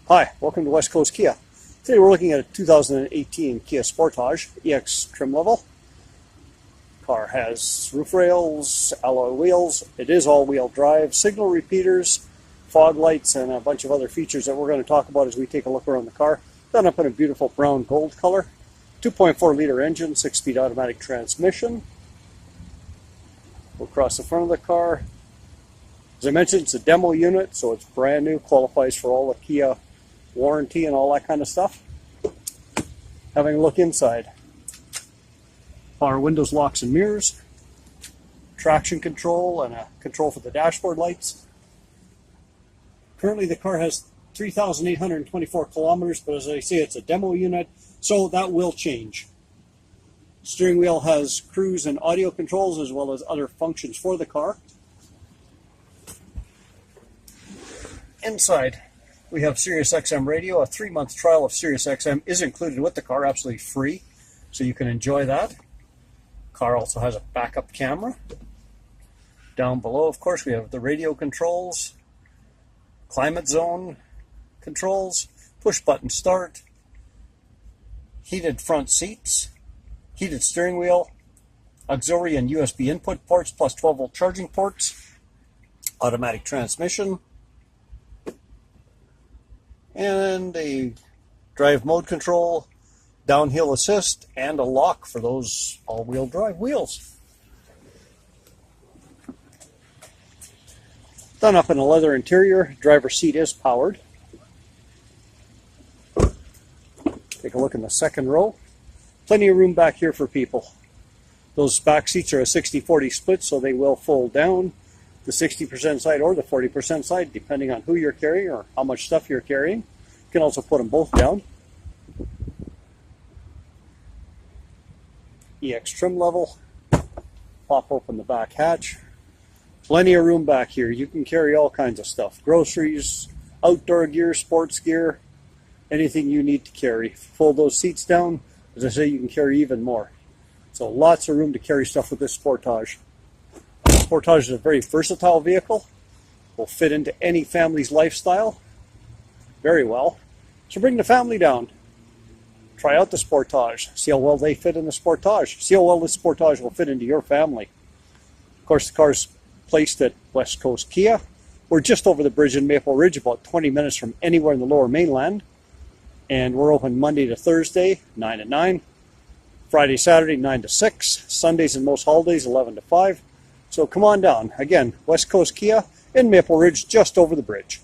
Hi, welcome to West Coast Kia. Today we're looking at a 2018 Kia Sportage EX trim level. Car has roof rails, alloy wheels, it is all-wheel drive, signal repeaters, fog lights, and a bunch of other features that we're going to talk about as we take a look around the car. Done up in a beautiful brown gold color. 2.4 liter engine, 6-speed automatic transmission. We'll cross the front of the car. As I mentioned, it's a demo unit, so it's brand new, qualifies for all the Kia warranty and all that kind of stuff. Having a look inside. Power windows, locks and mirrors. Traction control and a control for the dashboard lights. Currently the car has 3,824 kilometers, but as I say, it's a demo unit, so that will change. Steering wheel has cruise and audio controls as well as other functions for the car. Inside, we have Sirius XM radio. A 3-month trial of Sirius XM is included with the car, absolutely free, so you can enjoy that. Car also has a backup camera. Down below, of course, we have the radio controls, climate zone controls, push button start, heated front seats, heated steering wheel, auxiliary and USB input ports plus 12-volt charging ports, automatic transmission, and a drive mode control, downhill assist, and a lock for those all-wheel drive wheels. Done up in a leather interior. Driver's seat is powered. Take a look in the second row. Plenty of room back here for people. Those back seats are a 60-40 split, so they will fold down the 60% side or the 40% side, depending on who you're carrying or how much stuff you're carrying. You can also put them both down. EX trim level. Pop open the back hatch. Plenty of room back here. You can carry all kinds of stuff. Groceries, outdoor gear, sports gear, anything you need to carry. Fold those seats down. As I say, you can carry even more. So lots of room to carry stuff with this Sportage. Sportage is a very versatile vehicle. Will fit into any family's lifestyle very well. So bring the family down. Try out the Sportage. See how well they fit in the Sportage. See how well this Sportage will fit into your family. Of course, the car's placed at West Coast Kia. We're just over the bridge in Maple Ridge, about 20 minutes from anywhere in the Lower Mainland. And we're open Monday to Thursday, 9 to 9. Friday, Saturday, 9 to 6. Sundays and most holidays, 11 to 5. So come on down. Again, West Coast Kia in Maple Ridge, just over the bridge.